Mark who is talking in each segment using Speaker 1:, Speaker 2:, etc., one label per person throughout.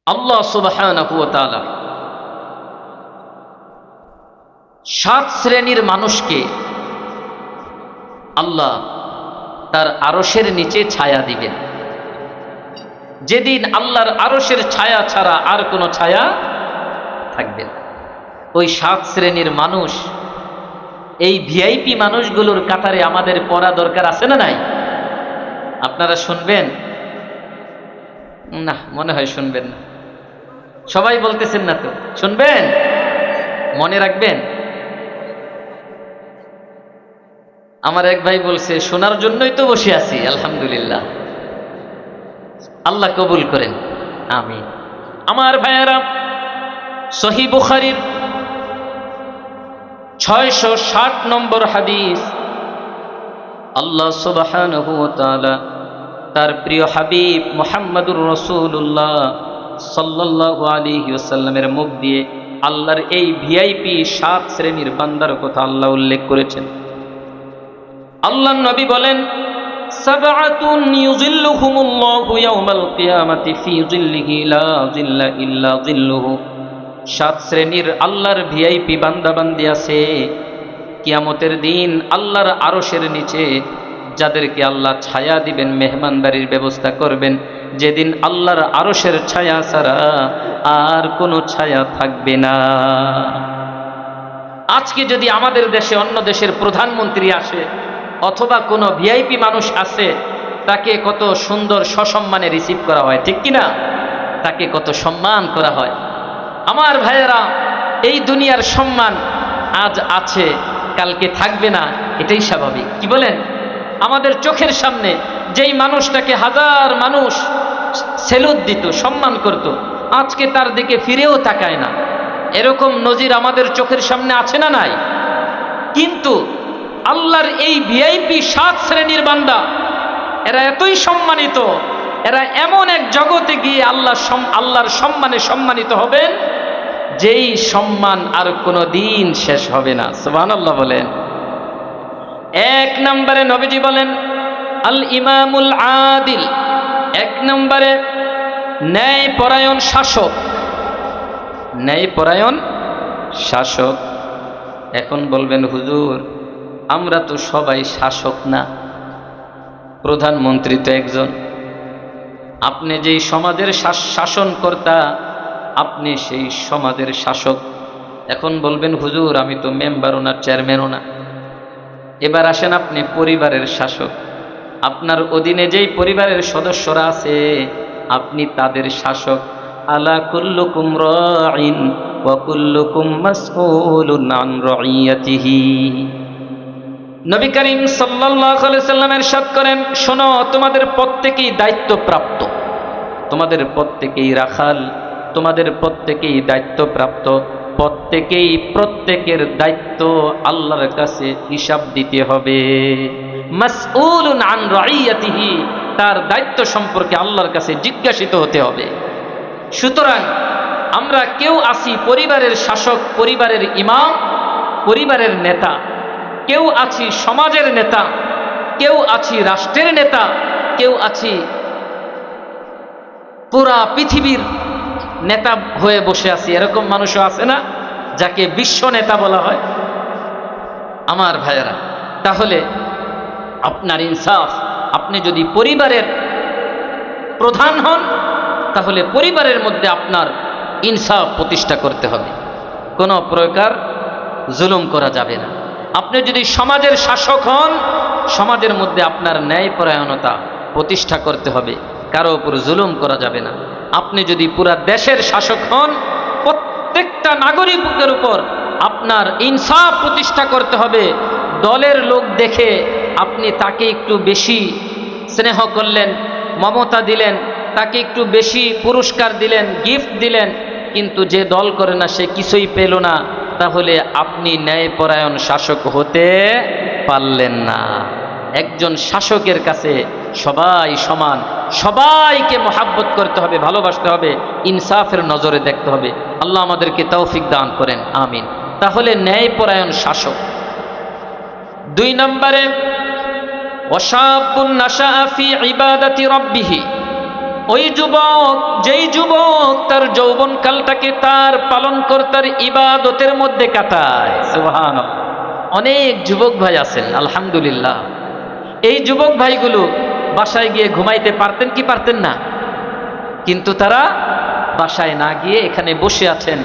Speaker 1: আল্লাহ সুবহানাহু ওয়া তাআলা 7 শ্রেণীর মানুষকে আল্লাহ তার আরশের নিচে ছায়া দিবেন। যেদিন আল্লাহর আরশের ছায়া ছাড়া আর কোনো ছায়া থাকবে না, ওই 7 শ্রেণীর মানুষ, এই ভিআইপি মানুষগুলোর কাতারে আমাদের পড়া দরকার আছে না নাই? আপনারা শুনবেন না? মনে হয় শুনবেন না। সবাই বলতেছেন না তো, শুনবেন, মনে রাখবেন। আমার এক ভাই বলছে শোনার জন্যই তো বসে আছি। আলহামদুলিল্লাহ, আল্লাহ কবুল করেন, আমিন। আমার ভাইয়েরা, সহিহ বুখারীর 660 নম্বর হাদিস, আল্লাহ সুবহানাহু ওয়া তাআলা তার প্রিয় হাবিব মুহাম্মদুর রাসূলুল্লাহ সাল্লাল্লাহু আলাইহি ওয়াসাল্লামের মুখ দিয়ে আল্লাহর এই ভিআইপি 7 শ্রেণীর বান্দার কথা আল্লাহ উল্লেখ করেছেন। আল্লাহর নবী বলেন, সাবআতুন ইউযিল্লুহুমুল্লাহু ইয়াওমাল কিয়ামাতি ফি যিল্লিহি লা যিল্লা ইল্লা যিল্লুহু। 7 শ্রেণীর আল্লাহর ভিআইপি বান্দা বান্দি আছে কিয়ামতের দিন আল্লাহর আরশের নিচে, যাদেরকে আল্লাহ ছায়া দিবেন, মেহমানদারির ব্যবস্থা করবেন, যেদিন আল্লাহর আরশের ছায়া ছাড়া আর কোনো ছায়া থাকবে না। আজকে যদি আমাদের দেশে অন্য দেশের প্রধানমন্ত্রী আসে অথবা কোনো ভিআইপি মানুষ আসে, তাকে কত সুন্দর সসম্মানে রিসিভ করা হয়, ঠিক কিনা? তাকে কত সম্মান করা হয়। আমার ভাইয়েরা, এই দুনিয়ার সম্মান আজ আছে, কালকে থাকবে না, এটাই স্বাভাবিক। কি বলেন? আমাদের চোখের সামনে যেই মানুষটাকে হাজার মানুষ সেলুট দিত, সম্মান করত, আজকে তার দিকে ফিরেও তাকায় না। এরকম নজির আমাদের চোখের সামনে আছে না নাই? কিন্তু আল্লাহর এই ভিআইপি 7 শ্রেণীর বান্দা, এরা এতই সম্মানিত, এরা এমন এক জগতে গিয়ে আল্লাহর সম্মানে সম্মানিত হবেন, যেই সম্মান আর কোনো দিন শেষ হবে না। সুবহানাল্লাহ বলেন। 1 নম্বরে নবীজি বলেন, আল ইমামুল আদিল। 1 নম্বরে ন্যায়পরায়ণ শাসক। ন্যায়পরায়ণ শাসক। এখন বলবেন, হুজুর আমরা তো সবাই শাসক না, প্রধানমন্ত্রী তো একজন, আপনি যেই সমাজের শাসনকর্তা, আপনি সেই সমাজের শাসক। এখন বলবেন, হুজুর আমি তো মেম্বারও না, চেয়ারম্যানও না। এবার আসেন, আপনি পরিবারের শাসক, আপনার অধীনে যেই পরিবারের সদস্যরা আছে আপনি তাদের শাসক। আলা কুল্লুকুম রাঈন ওয়া কুল্লুকুম মাসউলুন আন রাইয়াতিহি। নবী করিম সাল্লাল্লাহু আলাইহি সাল্লাম ইরশাদ করেন, শোনো, তোমাদের প্রত্যেকেই দায়িত্বপ্রাপ্ত, তোমাদের প্রত্যেকেই রাখাল, তোমাদের প্রত্যেকেই দায়িত্বপ্রাপ্ত, প্রত্যেকেই প্রত্যেকের দায়িত্ব আল্লাহর কাছে হিসাব দিতে হবে। মাসউলুন আন রাইয়াতিহি, তার দায়িত্ব সম্পর্কে আল্লাহর কাছে জিজ্ঞাসিত হতে হবে। সুতরাং আমরা কেউ আছি পরিবারের শাসক, পরিবারের ইমাম, পরিবারের নেতা, কেউ আছি সমাজের নেতা, কেউ আছি রাষ্ট্রের নেতা, কেউ আছি পুরা পৃথিবীর নেতা হয়ে বসে আছি। এরকম মানুষও আছে না, যাকে বিশ্ব নেতা বলা হয়? আমার ভাইয়েরা, তাহলে আপনার ইনসাফ, আপনি যদি পরিবারের প্রধান হন তাহলে পরিবারের মধ্যে আপনার ইনসাফ প্রতিষ্ঠা করতে হবে, কোনো প্রকার জুলুম করা যাবে না। আপনি যদি সমাজের শাসক হন, সমাজের মধ্যে আপনার ন্যায়পরায়ণতা প্রতিষ্ঠা করতে হবে, কারো উপর জুলুম করা যাবে না। আপনি যদি পুরা দেশের শাসক হন, প্রত্যেকটা নাগরিকের উপর আপনার ইনসাফ প্রতিষ্ঠা করতে হবে। দলের লোক দেখে আপনি তাকে একটু বেশি স্নেহ করলেন, মমতা দিলেন, তাকে একটু বেশি পুরস্কার দিলেন, গিফট দিলেন, কিন্তু যে দল করে না সে কিছুই পেল না, তাহলে আপনি ন্যায়পরায়ণ শাসক হতে পারলেন না। একজন শাসকের কাছে সবাই সমান, সবাইকে মহাব্বত করতে হবে, ভালোবাসতে হবে, ইনসাফের নজরে দেখতে হবে। আল্লাহ আমাদেরকে তৌফিক দান করেন, আমিন। তাহলে ন্যায়পরায়ণ শাসক। 2 নম্বরে ওয়াশাবুন নাশাআ ফি ইবাদাতি রাব্বিহি। ওই যুবক, যেই যুবক তার যৌবনকালটাকে তার পালনকর্তার ইবাদতের মধ্যে কাটায়, সুবহানাল্লাহ। অনেক যুবক ভাই আছেন আলহামদুলিল্লাহ, এই যুবক ভাইগুলো বাসায় গিয়ে ঘুমাইতে পারতেন কি পারতেন না, কিন্তু তারা বাসায় না গিয়ে এখানে বসে আছেন,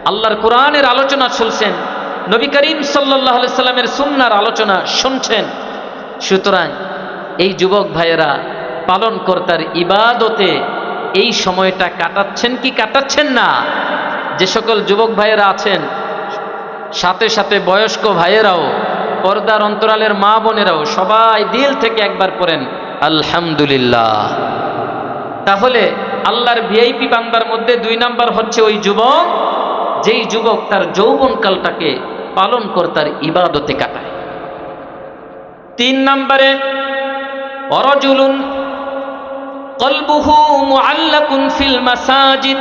Speaker 1: আল্লাহর কোরআনের আলোচনা শুনছেন, নবী করিম সাল্লাল্লাহু আলাইহি সাল্লামের সুন্নাহর আলোচনা শুনছেন। সুতরাং এই যুবক ভাইয়েরা পালনকর্তার ইবাদতে এই সময়টা কাটাচ্ছেন কি কাটাচ্ছেন না? যে সকল যুবক ভাইয়েরা আছেন, সাথে সাথে বয়স্ক ভাইয়েরাও, পর্দার অন্তরালের মা বোনেরাও সবাই দিল থেকে একবার পড়েন আলহামদুলিল্লাহ। তাহলে আল্লাহর ভিআইপি বান্দার মধ্যে 2 নাম্বার হচ্ছে ওই যুবক, যেই যুবক তার যৌবনকালটাকে পালনকর্তার ইবাদতে কাটায়। 3 নম্বরে ওয়ারাজুলুন কলবুহু মুআল্লাকুন ফিল মাসাজিদ,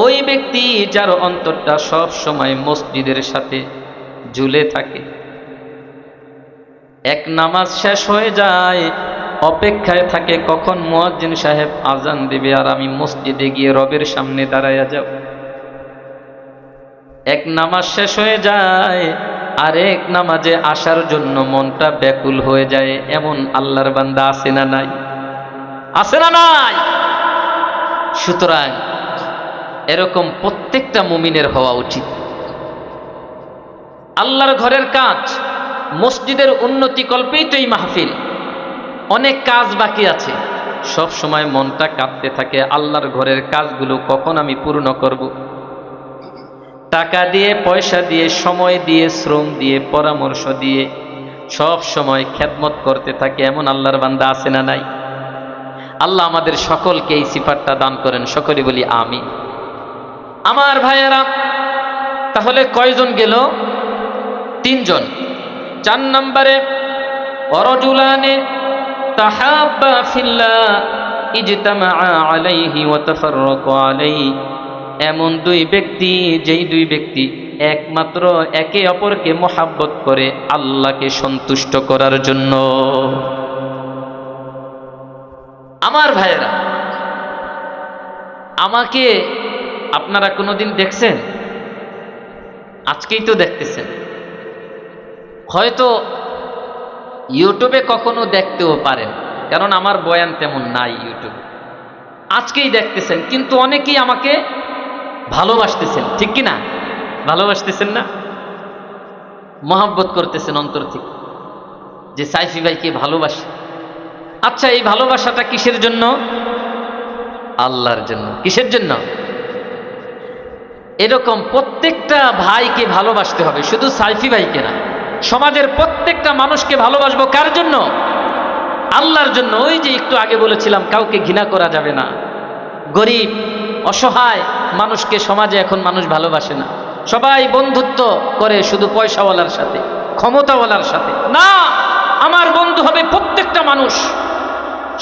Speaker 1: ওই ব্যক্তি যার অন্তরটা সব সময় মসজিদের সাথে ঝুলে থাকে। এক নামাজ শেষ হয়ে যায়, অপেক্ষায় থাকে কখন মুয়াজ্জিন সাহেব আজান দিবে আর আমি মসজিদে গিয়ে রবের সামনে দাঁড়ায়া যাব। এক নামাজ শেষ হয়ে যায়, আরেক নামাজে আসার জন্য মনটা ব্যাকুল হয়ে যায়। এমন আল্লাহর বান্দা আছে না নাই? আছে না নাই? সুতরাং এরকম প্রত্যেকটা মুমিনের হওয়া উচিত। আল্লাহর ঘরের কাজ, মসজিদের উন্নতি কল্পেই তো এই মাহফিল। অনেক কাজ বাকি আছে, সব সময় মনটা কাঁপতে থাকে, আল্লাহর ঘরের কাজগুলো কখন আমি পূর্ণ করব। টাকা দিয়ে, পয়সা দিয়ে, সময় দিয়ে, শ্রম দিয়ে, পরামর্শ দিয়ে সব সময় খেদমত করতে থাকে, এমন আল্লাহর বান্দা আছে না নাই? আল্লাহ আমাদের সকলকে এই সিফাতটা দান করেন, সকলে বলি আমিন। আমার ভাইয়েরা, তাহলে কয়জন গেল? 3 জন। 4 নম্বরে ওয়ারাজুলানে তাহাব্বা ফিল্লাহ ইজতামাআ আলাইহি ওয়া তাফাররাকা আলাইহি, এমন 2 ব্যক্তি, যেই 2 ব্যক্তি একমাত্র একে অপরকে মহাব্বত করে আল্লাহকে সন্তুষ্ট করার জন্য। আমার ভাইয়েরা, আমাকে আপনারা কোনোদিন দেখছেন? আজকেই তো দেখতেছেন, হয়তো ইউটিউবে কখনো দেখতেও পারেন, কারণ আমার বয়ান তেমন নাই ইউটিউবে। আজকেই দেখতেছেন, কিন্তু অনেকেই আমাকে ভালোবাসতেছেন, ঠিক কি না? ভালোবাসতেছেন না? মহব্বত করতেছেন অন্তর থেকে যে সাইফি ভাইকে ভালোবাসি। আচ্ছা, এই ভালোবাসাটা কিসের জন্য? আল্লাহর জন্য। কিসের জন্য? এরকম প্রত্যেকটা ভাইকে ভালোবাসতে হবে, শুধু সাইফি ভাইকে না, সমাজের প্রত্যেকটা মানুষকে ভালোবাসবো। কার জন্য? আল্লাহর জন্য। ওই যে একটু আগে বলেছিলাম, কাউকে ঘৃণা করা যাবে না। গরিব, অসহায় মানুষকে সমাজে এখন মানুষ ভালোবাসে না, সবাই বন্ধুত্ব করে শুধু পয়সাওয়ালার সাথে, ক্ষমতাওয়ালার সাথে। না, আমার বন্ধু হবে প্রত্যেকটা মানুষ,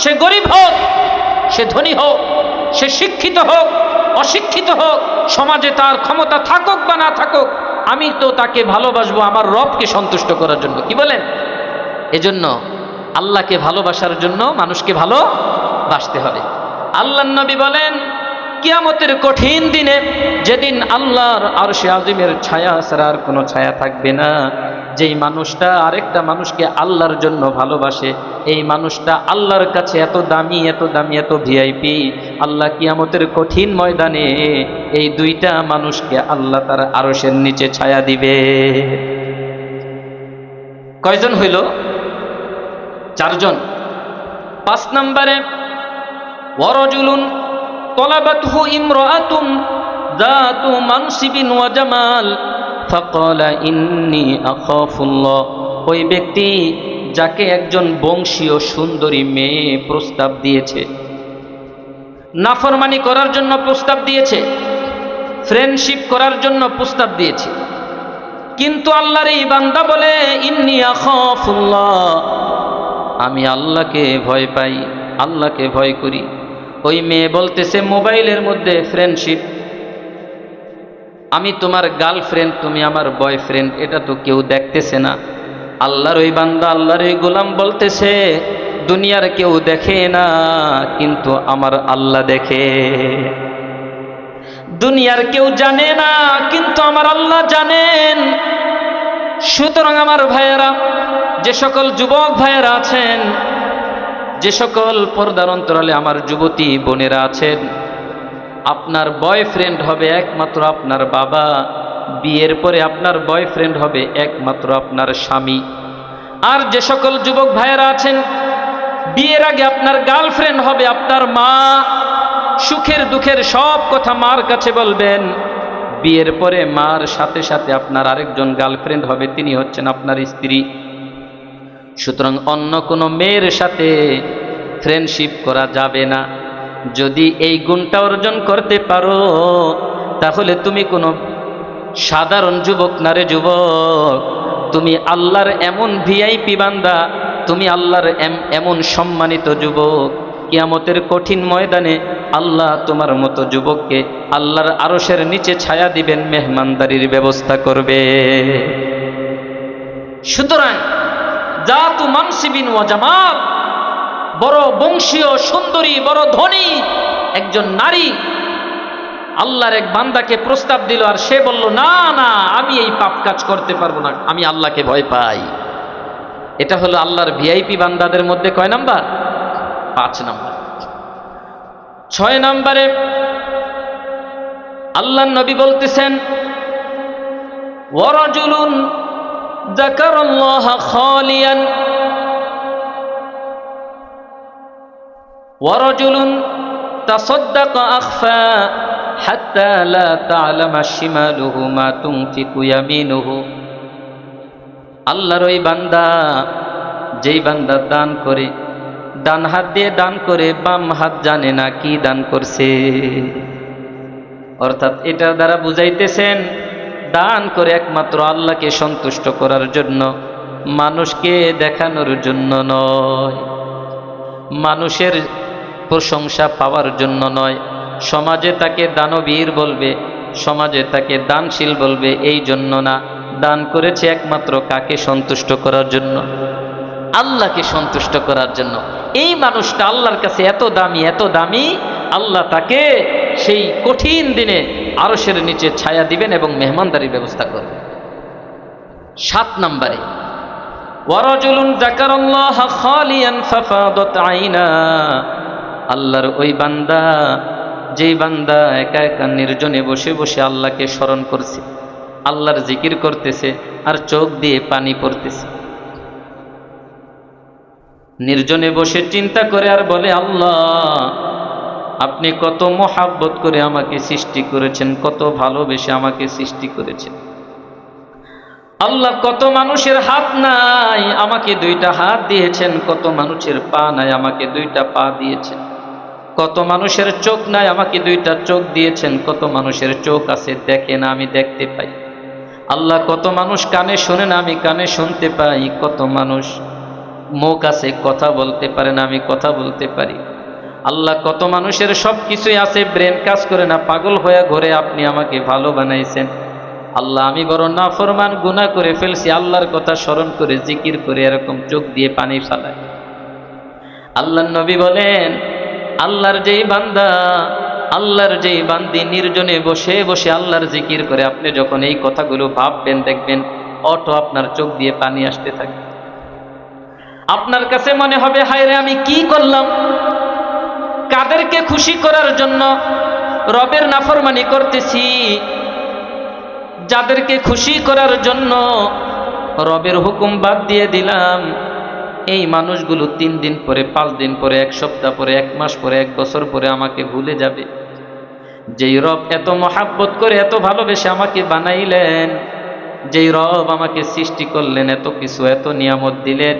Speaker 1: সে গরিব হোক, সে ধনী হোক, সে শিক্ষিত হোক, অশিক্ষিত হোক, সমাজে তার ক্ষমতা থাকুক বা না থাকুক, আমি তো তাকে ভালোবাসবো আমার রবকে সন্তুষ্ট করার জন্য। কি বলেন? এজন্য আল্লাহকে ভালোবাসার জন্য মানুষকে ভালোবাসতে হবে। আল্লাহর নবী বলেন, কিয়ামতের কঠিন দিনে, যেদিন আল্লাহর আরশে আজিমের ছায়া ছাড়া আর কোনো ছায়া থাকবে না, যেই মানুষটা আরেকটা মানুষকে আল্লাহর জন্য ভালোবাসে, এই মানুষটা আল্লাহর কাছে এত দামি, এত দামি, এত ভিআইপি। আল্লাহ কিয়ামতের কঠিন ময়দানে এই 2টা মানুষকে আল্লাহ তার আরশের নিচে ছায়া দিবে। কয়জন হইল? 4 জন। 5 নম্বরে ওয়ারাজুলুন তলাবাতহু ইমরাআতুন যাতু মানসিবিন ওয়া জামাল ফাকালা ইন্নী আখাফুল্লাহ, ওই ব্যক্তি যাকে একজন বংশীয় সুন্দরী মেয়ে প্রস্তাব দিয়েছে, নাফরমানি করার জন্য প্রস্তাব দিয়েছে, ফ্রেন্ডশিপ করার জন্য প্রস্তাব দিয়েছে, কিন্তু আল্লাহর এই বান্দা বলে ইন্নী আখাফুল্লাহ, আমি আল্লাহকে ভয় পাই, আল্লাহকে ভয় করি। ওই মেয়ে বলতেছে মোবাইলের মধ্যে ফ্রেন্ডশিপ, আমি তোমার গার্লফ্রেন্ড, তুমি আমার বয়ফ্রেন্ড, এটা তো কেউ দেখতেছে না। আল্লাহর ওই বান্দা, আল্লাহর এই গোলাম বলতেছে, দুনিয়ার কেউ দেখে না, কিন্তু আমার আল্লাহ দেখে। দুনিয়ার কেউ জানে না, কিন্তু আমার আল্লাহ জানেন। সুতরাং আমার ভাইয়েরা, যে সকল যুবক ভাইয়েরা আছেন, যে সকল পর্দার অন্তরালে আমার যুবতী বোনেরা আছেন, আপনার বয়ফ্রেন্ড হবে একমাত্র আপনার বাবা, বিয়ের পরে আপনার বয়ফ্রেন্ড হবে একমাত্র আপনার স্বামী। আর যে সকল যুবক ভাইয়েরা আছেন, বিয়ের আগে আপনার গার্লফ্রেন্ড হবে আপনার মা। সুখের দুঃখের সব কথা মার কাছে বলবেন। বিয়ের পরে মার সাথে সাথে আপনার আরেকজন গার্লফ্রেন্ড হবে, তিনি হচ্ছেন আপনার স্ত্রী। সুতরাং অন্য কোনো মেয়ের সাথে ফ্রেন্ডশিপ করা যাবে না। যদি এই গুণটা অর্জন করতে পারো, তাহলে তুমি কোনো সাধারণ যুবক না রে যুবক, তুমি আল্লাহর এমন ভিআইপি বান্দা, তুমি আল্লাহর এমন সম্মানিত যুবক। কিয়ামতের কঠিন ময়দানে আল্লাহ তোমার মতো যুবককে আল্লাহর আরশের নিচে ছায়া দিবেন, মেহমানদারির ব্যবস্থা করবে। সুতরাং জাতু মানসিবিন ওয়া জামাল, বড় বংশীয় সুন্দরী, বড় ধনী একজন নারী আল্লাহর এক বান্দাকে প্রস্তাব দিল, আর সে বলল, না না, আমি এই পাপ কাজ করতে পারবো না, আমি আল্লাহকে ভয় পাই। এটা হলো আল্লাহর ভিআইপি বান্দাদের মধ্যে কয় নাম্বার? 5 নাম্বার। 6 নাম্বারে আল্লাহর নবী বলতেছেন, ওয়ারাজুলুন যাকারাল্লাহা খালিয়ান ওয়ারাজুলুন তাসাদ্দাকা আখফা হাত্তা লা তা'লামা শিমালুহু মা তুনফিকু ইয়ামিনুহু। আল্লাহর ওই বান্দা, যেই বান্দা দান করে, ডান হাত দিয়ে দান করে, বাম হাত জানে না কি দান করছে। অর্থাৎ এটা দ্বারা বুঝাইতেছেন, দান করে একমাত্র আল্লাহকে সন্তুষ্ট করার জন্য, মানুষকে দেখানোর জন্য নয়, মানুষের প্রশংসা পাওয়ার জন্য নয়, সমাজে তাকে দানবীর বলবে, সমাজে তাকে দানশীল বলবে, এই জন্য না। দান করেছে একমাত্র কাকে সন্তুষ্ট করার জন্য? আল্লাহকে সন্তুষ্ট করার জন্য। এই মানুষটা আল্লাহর কাছে এত দামি, এত দামি, আল্লাহ তাকে সেই কঠিন দিনে আরশের নিচে ছায়া দিবেন এবং মেহমানদারির ব্যবস্থা করবেন। 7 নম্বরে, ওয়ারাজুলুন যাকারাল্লাহা খালিয়ান ফাফাদাত আইনা। আল্লাহর ওই বান্দা, যেই বান্দা একা একা নির্জনে বসে বসে আল্লাহকে স্মরণ করছে, আল্লাহর জিকির করতেছে, আর চোখ দিয়ে পানি পড়তেছে। নির্জনে বসে চিন্তা করে আর বলে, আল্লাহ আপনি কত মহাব্বত করে আমাকে সৃষ্টি করেছেন, কত ভালোবেসে আমাকে সৃষ্টি করেছেন। আল্লাহ কত মানুষের হাত নাই, আমাকে 2টা হাত দিয়েছেন। কত মানুষের পা নাই, আমাকে 2টা পা দিয়েছেন। কত মানুষের চোখ নাই, আমাকে 2টা চোখ দিয়েছেন। কত মানুষের চোখ আছে, দেখে না, আমি দেখতে পাই। আল্লাহ কত মানুষ কানে শোনে না, আমি কানে শুনতে পাই। কত মানুষ মুখ আছে, কথা বলতে পারে না, আমি কথা বলতে পারি। আল্লাহ কত মানুষের সব কিছুই আছে, ব্রেন কাজ করে না, পাগল হয়ে ঘরে, আপনি আমাকে ভালো বানাইছেন। আল্লাহ আমি বড় নাফরমান, গুনাহ করে ফেলছি, আল্লাহর কথা স্মরণ করে জিকির করে এরকম চোখ দিয়ে পানি ফেলায়। আল্লাহর নবী বলেন, আল্লাহর যেই বান্দা, আল্লাহর যেই বান্দি নির্জনে বসে বসে আল্লাহর জিকির করে, আপনি যখন এই কথাগুলো ভাববেন, দেখবেন অটো আপনার চোখ দিয়ে পানি আসতে থাকে। আপনার কাছে মনে হবে, হায় রে আমি কি করলাম? কাদেরকে খুশি করার জন্য রবের নাফরমানি করতেছি, যাদেরকে খুশি করার জন্য রবের হুকুম বাদ দিয়ে দিলাম, এই মানুষগুলো 3 দিন পরে, 5 দিন পরে, 1 সপ্তাহ পরে, 1 মাস পরে, 1 বছর পরে আমাকে ভুলে যাবে। যেই রব এত মহাব্বত করে, এত ভালোবেসে আমাকে বানাইলেন, যেই রব আমাকে সৃষ্টি করলেন, এত কিছু, এত নিয়ামত দিলেন,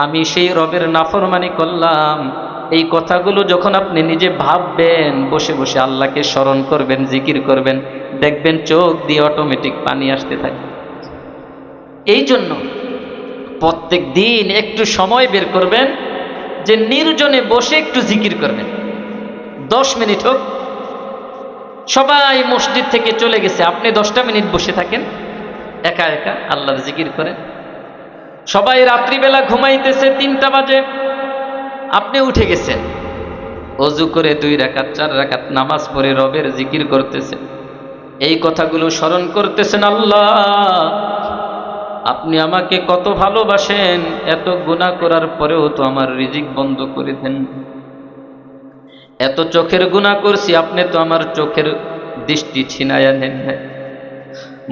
Speaker 1: আমি সেই রবের নাফরমানি করলাম। এই কথাগুলো যখন আপনি নিজে ভাববেন, বসে বসে আল্লাহকে স্মরণ করবেন, জিকির করবেন, দেখবেন চোখ দিয়ে অটোমেটিক পানি আসতে থাকে। এই জন্য প্রত্যেক দিন একটু সময় বের করবেন, যে নির্জনে বসে একটু জিকির করবেন। 10 মিনিট হোক, সবাই মসজিদ থেকে চলে গেছে, আপনি 10টা মিনিট বসে থাকেন, একা একা আল্লাহর জিকির করেন। সবাই রাত্রিবেলা ঘুমাইতেছে, 3টা বাজে, আপনি উঠে গেছেন, অজু করে 2 রাকাত 4 রাকাত নামাজ পড়ে রবের জিকির করতেছেন, এই কথাগুলো স্মরণ করতেছেন, আল্লাহ আপনি আমাকে কত ভালোবাসেন, এত গুনাহ করার পরেও তো আমার রিজিক বন্ধ করে দেন, এত চোখের গুনাহ করছি, আপনি তো আমার চোখের দৃষ্টি ছিনায়া নেন নাই,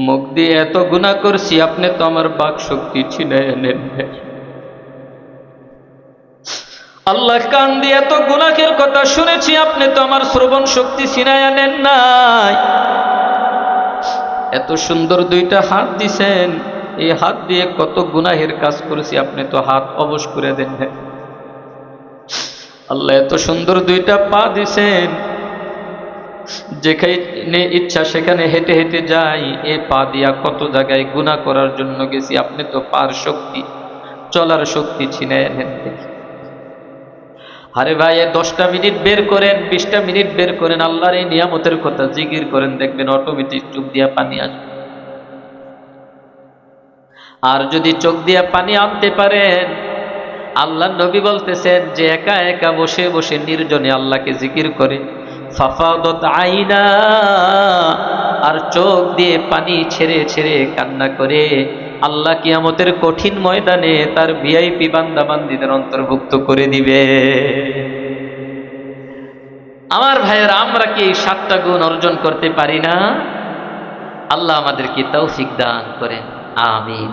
Speaker 1: মুখ দিয়ে এত গুনাহ করছি, আপনি তো আমার বাক শক্তি ছিনায়া নেন নাই, আল্লাহ কান দিয়ে এত গুনাহের কথা শুনেছি, আপনি তো আমার শ্রবণ শক্তি ছিনায়া নেন নাই, এত সুন্দর 2টা হাত দিছেন, এই হাত দিয়ে কত গুনাহের কাজ করেছি, আপনি তো হাত অবশ করে দেন নাই, আল্লাহ এত সুন্দর 2টা পা দিছেন, যেখানে ইচ্ছা সেখানে হেঁটে হেঁটে যাই, এ পা দিয়া কত জায়গায় গুনাহ করার জন্য গেছি, আপনি তো পার শক্তি চলার শক্তি ছিনায় নেন। আরে ভাই 10টা মিনিট বের করেন, 20টা মিনিট বের করেন, আল্লাহর এই নিয়ামতের কথা জিকির করেন, দেখবেন অটোমেটিক চোখ দিয়া পানি আসবে। আর যদি চোখ দিয়া পানি আনতে পারেন, আল্লাহ নবী বলতেছেন যে একা একা বসে বসে নির্জনে আল্লাহকে জিকির করে, ফাফাদত আইনা, আর চোখ দিয়ে পানি ছেড়ে ছেড়ে কান্না করে, আল্লাহ কিয়ামতের কঠিন ময়দানে তার ভিআইপি বান্দা বান্দীদের অন্তর্ভুক্ত করে দিবে। আমার ভাইয়েরা, আমরা কি এই 7টা গুণ অর্জন করতে পারি না? আল্লাহ আমাদেরকে তৌফিক দান করেন, আমিন।